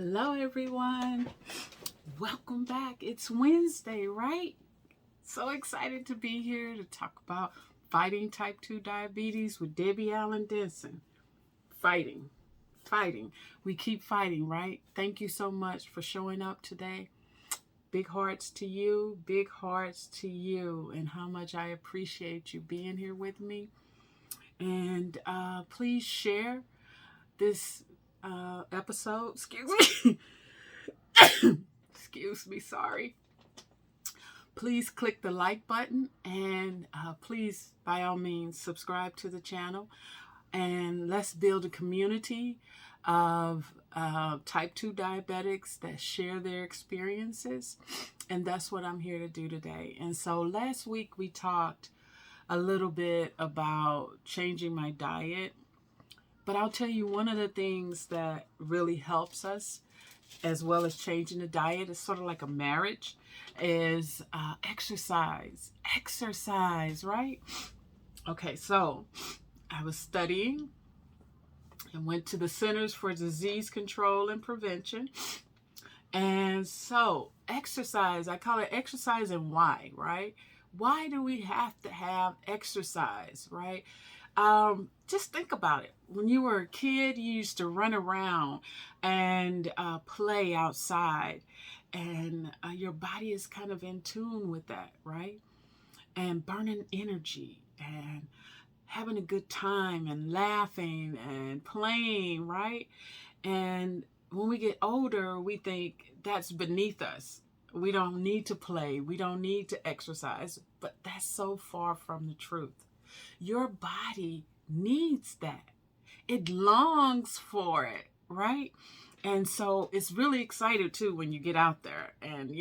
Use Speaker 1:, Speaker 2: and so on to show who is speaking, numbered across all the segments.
Speaker 1: Hello, everyone. Welcome back. It's Wednesday, right? So excited to be here to talk about fighting type 2 diabetes with Debbie Allen-Denson. Fighting, fighting. We keep fighting, right? Thank you so much for showing up today. Big hearts to you, big hearts to you, and how much I appreciate you being here with me. And please share this episode. Excuse me. Excuse me, sorry. Please click the like button and please, by all means, subscribe to the channel. And let's build a community of type 2 diabetics that share their experiences. And that's what I'm here to do today. And so last week we talked a little bit about changing my diet. But I'll tell you, one of the things that really helps us, as well as changing the diet, is sort of like a marriage, is exercise. Exercise, right? Okay, so I was studying and went to the Centers for Disease Control and Prevention. And so exercise, I call it exercise and why, right? Why do we have to have exercise, right? Just think about it. When you were a kid, you used to run around and play outside, and your body is kind of in tune with that, right? And burning energy and having a good time and laughing and playing, right? And when we get older, we think that's beneath us. We don't need to play. We don't need to exercise. But that's so far from the truth. Your body needs that. It longs for it, right? And so it's really excited too when you get out there and,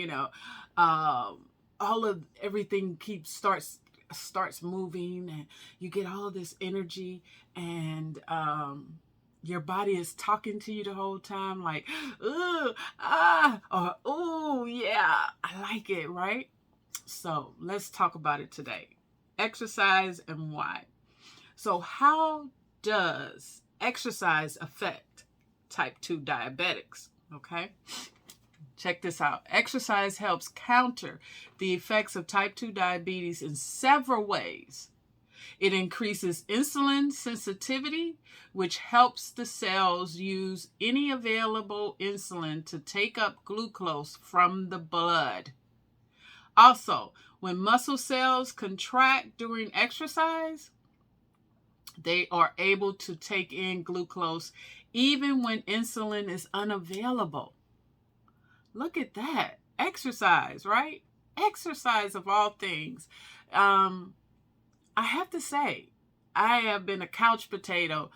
Speaker 1: all of everything starts moving and you get all this energy and, your body is talking to you the whole time like, ooh, or, ooh, yeah, I like it, right? So let's talk about it today. Exercise and why. So how does exercise affect type 2 diabetics? Okay, check this out. Exercise helps counter the effects of type 2 diabetes in several ways. It increases insulin sensitivity, which helps the cells use any available insulin to take up glucose from the blood. Also, when muscle cells contract during exercise, they are able to take in glucose even when insulin is unavailable. Look at that. Exercise, right? Exercise of all things. I have to say, I have been a couch potato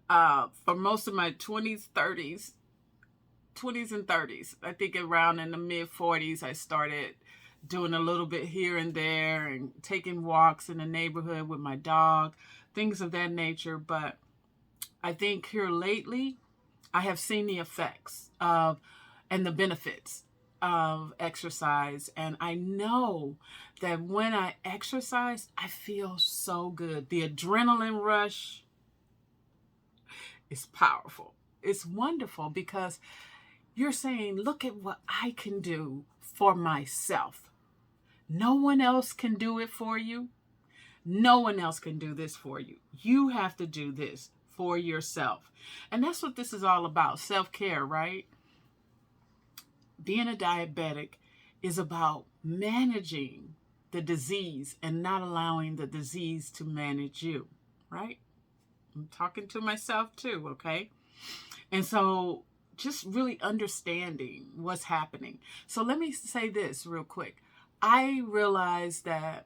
Speaker 1: for most of my 20s and 30s. I think around in the mid 40s, I started doing a little bit here and there and taking walks in the neighborhood with my dog, things of that nature. But I think here lately, I have seen the effects of and the benefits of exercise. And I know that when I exercise, I feel so good. The adrenaline rush is powerful. It's wonderful because you're saying, look at what I can do for myself. No one else can do it for you. No one else can do this for you. You have to do this for yourself. And that's what this is all about, self-care, right? Being a diabetic is about managing the disease and not allowing the disease to manage you, right? I'm talking to myself too, okay? And so just really understanding what's happening. So let me say this real quick. I realize that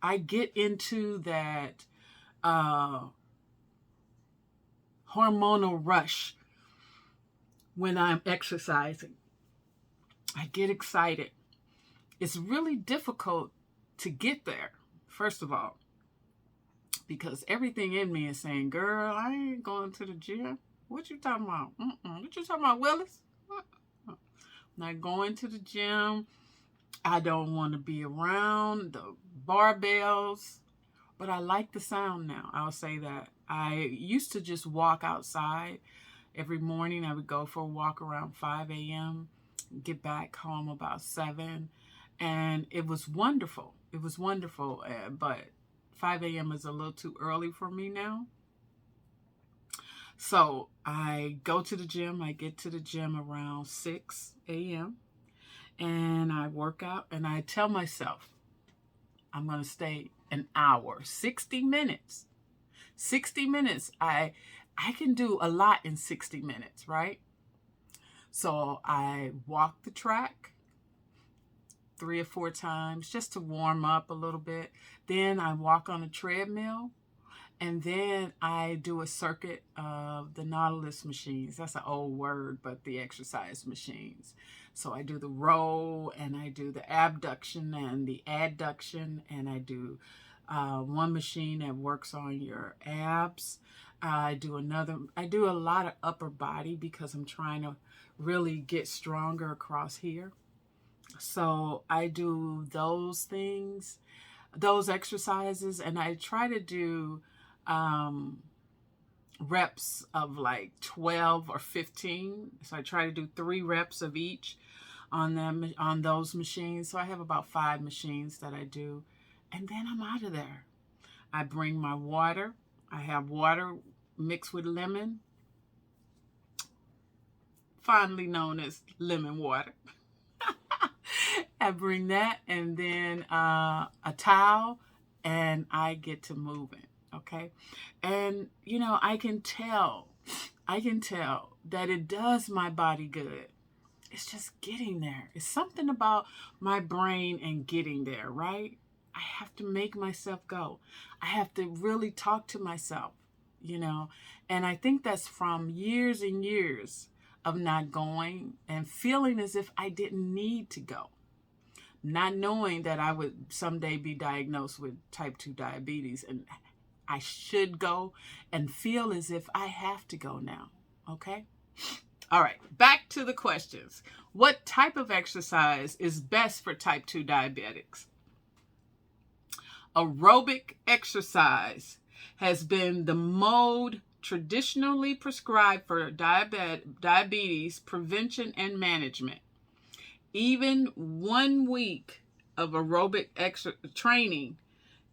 Speaker 1: I get into that hormonal rush when I'm exercising. I get excited. It's really difficult to get there, first of all, because everything in me is saying, girl, I ain't going to the gym. What you talking about? What you talking about, Willis? Not going to the gym. I don't want to be around the barbells, but I like the sound now. I'll say that. I used to just walk outside Every morning I would go for a walk around 5 a.m., get back home about 7, and it was wonderful. It was wonderful, but 5 a.m. is a little too early for me now. So I go to the gym. I get to the gym around 6 a.m. and I work out, and I tell myself I'm going to stay an hour, 60 minutes. 60 minutes. I can do a lot in 60 minutes, right? So I walk the track 3 or 4 times just to warm up a little bit. Then I walk on a treadmill, and then I do a circuit of the Nautilus machines. That's an old word, but the exercise machines. So I do the row, and I do the abduction and the adduction, and I do one machine that works on your abs. I do a lot of upper body because I'm trying to really get stronger across here. So I do those things, those exercises, and I try to do reps of like 12 or 15. So I try to do 3 reps of each on them, on those machines. So I have about 5 machines that I do, and then I'm out of there. I bring my water. I have water mixed with lemon, fondly known as lemon water. I bring that, and then a towel, and I get to moving. Okay. And, you know, I can tell that it does my body good. It's just getting there. It's something about my brain and getting there, right? I have to make myself go. I have to really talk to myself, you know, and I think that's from years and years of not going and feeling as if I didn't need to go. Not knowing that I would someday be diagnosed with type 2 diabetes, and I should go, and feel as if I have to go now. Okay? All right, back to the questions. What type of exercise is best for type 2 diabetics? Aerobic exercise has been the mode traditionally prescribed for diabetes prevention and management. Even 1 week of aerobic training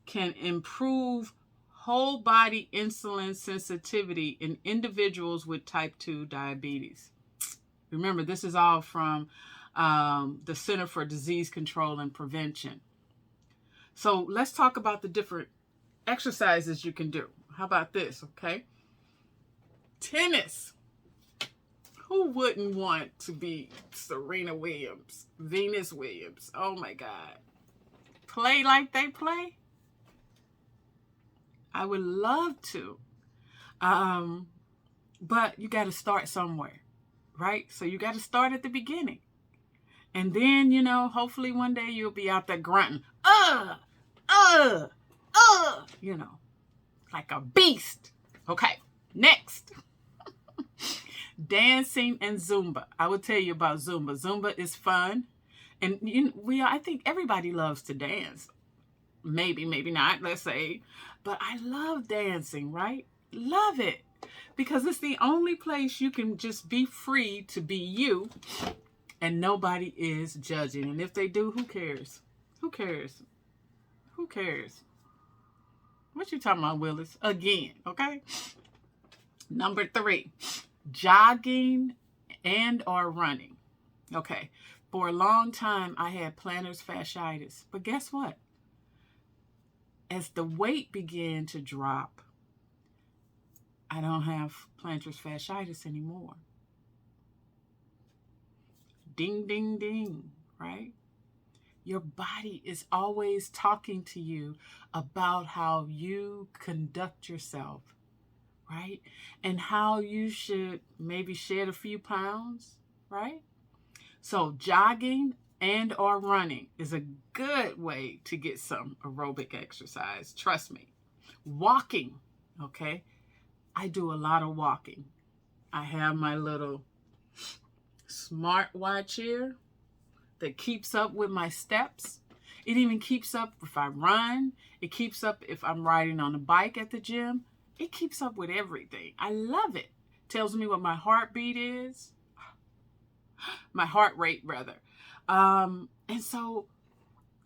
Speaker 1: can improve whole body insulin sensitivity in individuals with type 2 diabetes. Remember, this is all from the Center for Disease Control and Prevention. So let's talk about the different exercises you can do. How about this, okay? Tennis. Who wouldn't want to be Serena Williams, Venus Williams? Oh my God. Play like they play? I would love to. But you got to start somewhere, right? So you got to start at the beginning. And then, you know, hopefully one day you'll be out there grunting, you know, like a beast. Okay, next. Dancing and Zumba. I will tell you about Zumba. Zumba is fun. And I think everybody loves to dance. Maybe not, let's say. But I love dancing, right? Love it. Because it's the only place you can just be free to be you, and nobody is judging. And if they do, who cares? Who cares? Who cares? What you talking about, Willis? Again, okay? Number 3, jogging and or running. Okay, for a long time, I had plantar fasciitis. But guess what? As the weight began to drop, I don't have plantar fasciitis anymore. Ding, ding, ding, right? Your body is always talking to you about how you conduct yourself, right? And how you should maybe shed a few pounds, right? So jogging and or running is a good way to get some aerobic exercise. Trust me. Walking, okay? I do a lot of walking. I have my little smartwatch here that keeps up with my steps. It even keeps up if I run. It keeps up if I'm riding on a bike at the gym. It keeps up with everything. I love it. Tells me what my heartbeat is, my heart rate rather. And so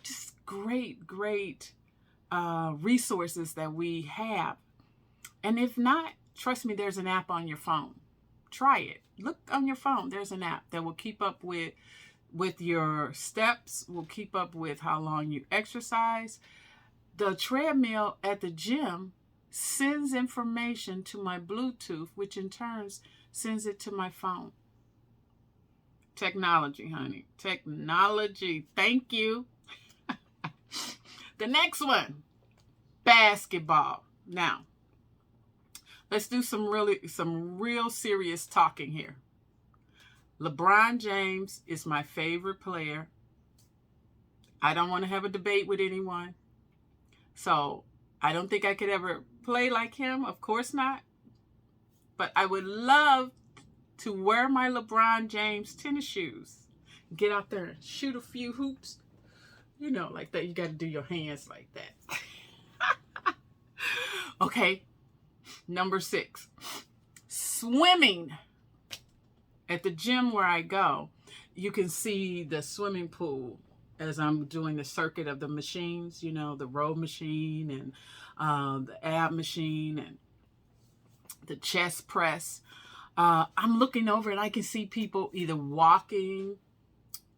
Speaker 1: just great resources that we have. And if not, trust me, there's an app on your phone. Try it. Look on your phone. There's an app that will keep up with your steps, will keep up with how long you exercise. The treadmill at the gym sends information to my Bluetooth, which in turn sends it to my phone. Technology, honey. Technology. Thank you. The next one, basketball. Now, let's do some real serious talking here. LeBron James is my favorite player. I don't want to have a debate with anyone. So I don't think I could ever play like him. Of course not. But I would love to wear my LeBron James tennis shoes. Get out there and shoot a few hoops. You know, like that. You got to do your hands like that. Okay. Number 6. Swimming. At the gym where I go, you can see the swimming pool as I'm doing the circuit of the machines, you know, the row machine and the ab machine and the chest press. I'm looking over and I can see people either walking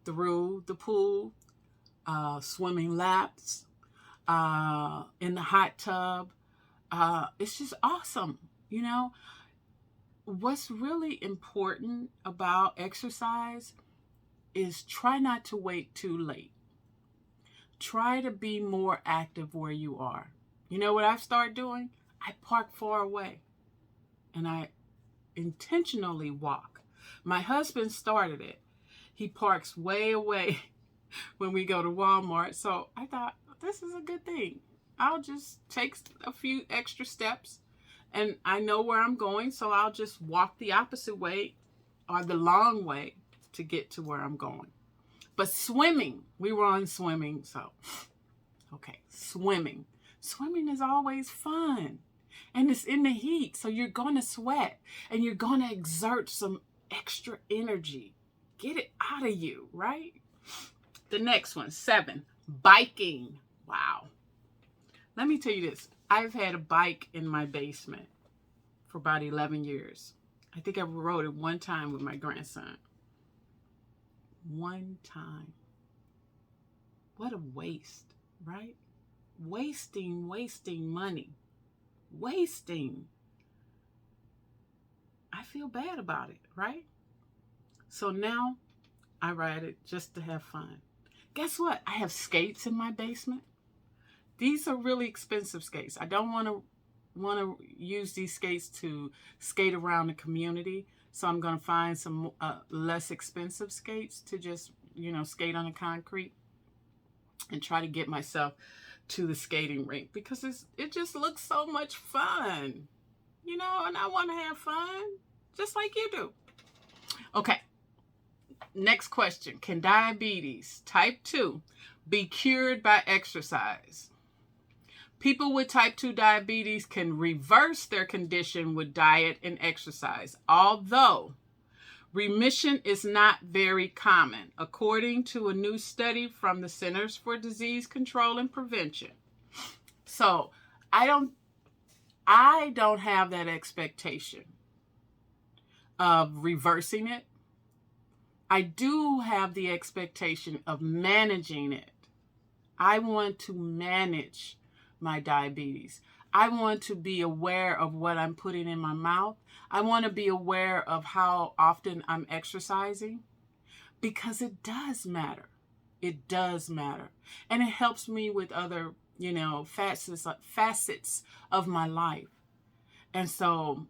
Speaker 1: through the pool, swimming laps, in the hot tub. It's just awesome, you know. What's really important about exercise is try not to wait too late. Try to be more active where you are. You know what I've started doing? I park far away and I intentionally walk. My husband started it. He parks way away when we go to Walmart. So I thought, this is a good thing. I'll just take a few extra steps. And I know where I'm going, so I'll just walk the opposite way or the long way to get to where I'm going. But swimming, we were on swimming, so, okay, swimming. Swimming is always fun. And it's in the heat, so you're going to sweat. And you're going to exert some extra energy. Get it out of you, right? The next one, 7, biking. Wow. Let me tell you this. I've had a bike in my basement for about 11 years. I think I rode it one time with my grandson. One time. What a waste, right? Wasting money. Wasting. I feel bad about it, right? So now I ride it just to have fun. Guess what? I have skates in my basement. These are really expensive skates. I don't want to use these skates to skate around the community. So I'm going to find some less expensive skates to just, you know, skate on the concrete and try to get myself to the skating rink because it just looks so much fun, you know, and I want to have fun just like you do. Okay. Next question. Can diabetes type 2 be cured by exercise? People with type 2 diabetes can reverse their condition with diet and exercise, although remission is not very common, according to a new study from the Centers for Disease Control and Prevention. So I don't have that expectation of reversing it. I do have the expectation of managing it. I want to manage my diabetes. I want to be aware of what I'm putting in my mouth. I want to be aware of how often I'm exercising because it does matter. It does matter. And it helps me with other, you know, facets of my life. And so,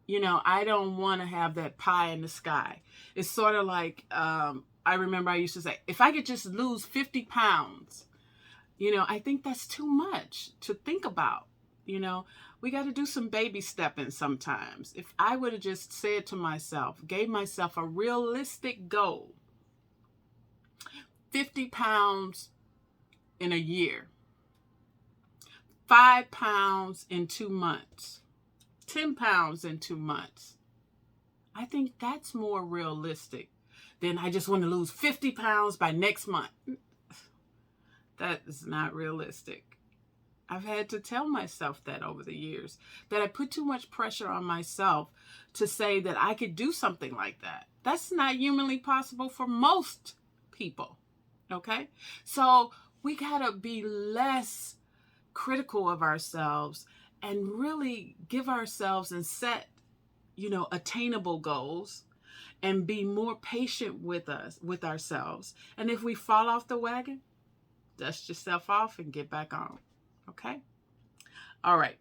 Speaker 1: you know, I don't want to have that pie in the sky. It's sort of like, I remember I used to say, if I could just lose 50 pounds, you know, I think that's too much to think about. You know, we got to do some baby stepping sometimes. If I would have just said to myself, gave myself a realistic goal, 50 pounds in a year, 5 pounds in 2 months, 10 pounds in 2 months. I think that's more realistic than I just want to lose 50 pounds by next month. That is not realistic. I've had to tell myself that over the years, that I put too much pressure on myself to say that I could do something like that. That's not humanly possible for most people, okay? So we gotta be less critical of ourselves and really give ourselves and set, attainable goals and be more patient with ourselves. And if we fall off the wagon, dust yourself off and get back on. Okay? All right.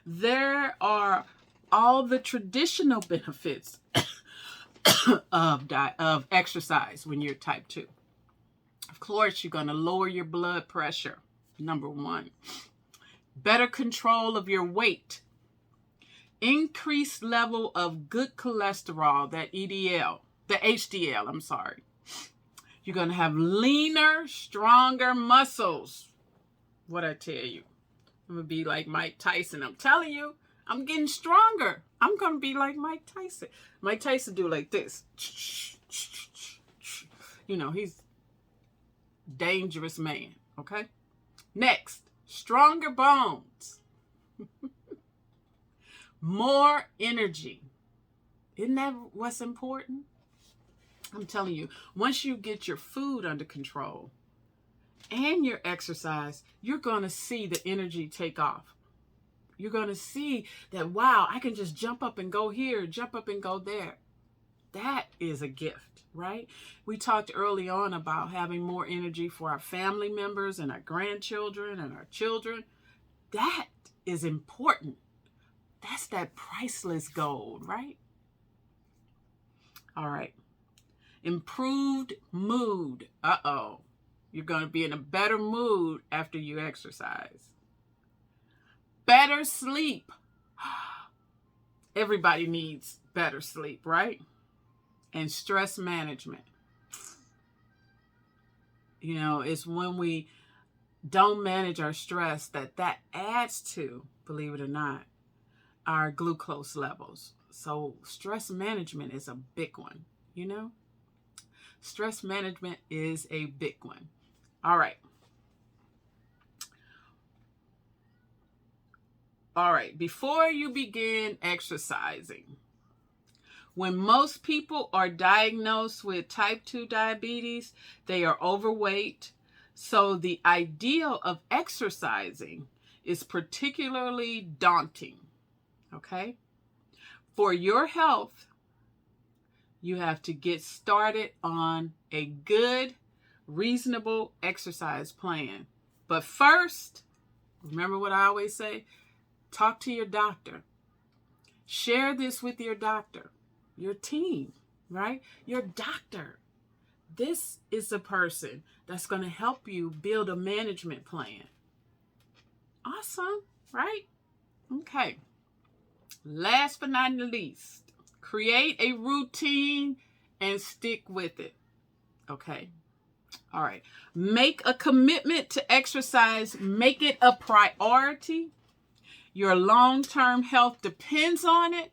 Speaker 1: There are all the traditional benefits of exercise when you're type 2. Of course, you're going to lower your blood pressure, number 1. Better control of your weight. Increased level of good cholesterol, that HDL, I'm sorry. You're going to have leaner, stronger muscles. What I tell you. I'm going to be like Mike Tyson. I'm telling you, I'm getting stronger. I'm going to be like Mike Tyson. Mike Tyson do like this. He's dangerous man, okay? Next, stronger bones. More energy. Isn't that what's important? I'm telling you, once you get your food under control and your exercise, you're going to see the energy take off. You're going to see that, wow, I can just jump up and go here, jump up and go there. That is a gift, right? We talked early on about having more energy for our family members and our grandchildren and our children. That is important. That's that priceless gold, right? All right. Improved mood. You're going to be in a better mood after you exercise. Better sleep. Everybody needs better sleep, right? And stress management. It's when we don't manage our stress that adds to, believe it or not, our glucose levels. So stress management is a big one, Stress management is a big one. All right. Before you begin exercising, when most people are diagnosed with type 2 diabetes, they are overweight. So the ideal of exercising is particularly daunting. Okay? For your health, you have to get started on a good, reasonable exercise plan. But first, remember what I always say? Talk to your doctor. Share this with your doctor, your team, right? Your doctor. This is the person that's going to help you build a management plan. Awesome, right? Okay. Last but not least, create a routine and stick with it. Okay. All right. Make a commitment to exercise. Make it a priority. Your long-term health depends on it.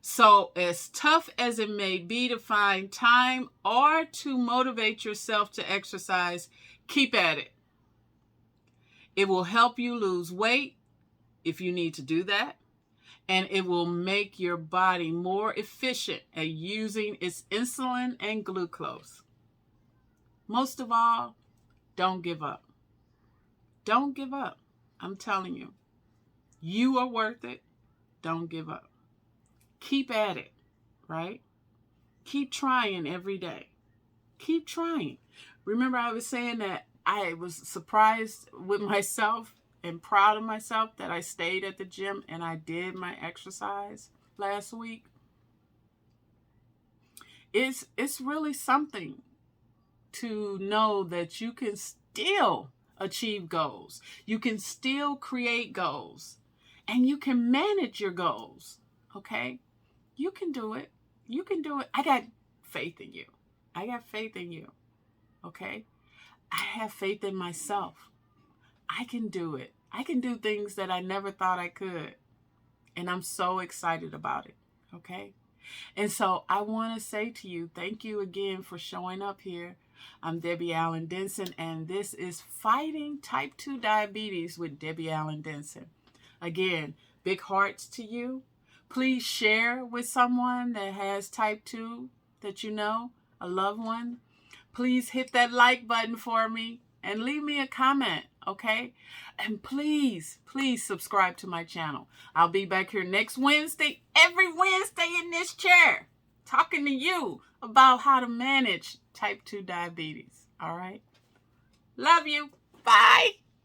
Speaker 1: So as tough as it may be to find time or to motivate yourself to exercise, keep at it. It will help you lose weight if you need to do that. And it will make your body more efficient at using its insulin and glucose. Most of all, don't give up. Don't give up. I'm telling you. You are worth it. Don't give up. Keep at it, right? Keep trying every day. Keep trying. Remember, I was saying that I was surprised with myself and proud of myself that I stayed at the gym and I did my exercise last week. It's really something to know that you can still achieve goals. You can still create goals. And you can manage your goals. Okay? You can do it. You can do it. I got faith in you. I got faith in you. Okay? I have faith in myself. I can do it. I can do things that I never thought I could. And I'm so excited about it. Okay? And so I want to say to you, thank you again for showing up here. I'm Debbie Allen-Denson, and this is Fighting Type 2 Diabetes with Debbie Allen-Denson. Again, big hearts to you. Please share with someone that has type 2 that you know, a loved one. Please hit that like button for me and leave me a comment, okay? And please subscribe to my channel. I'll be back here next Wednesday, every Wednesday in this chair, talking to you about how to manage type 2 diabetes, all right? Love you. Bye.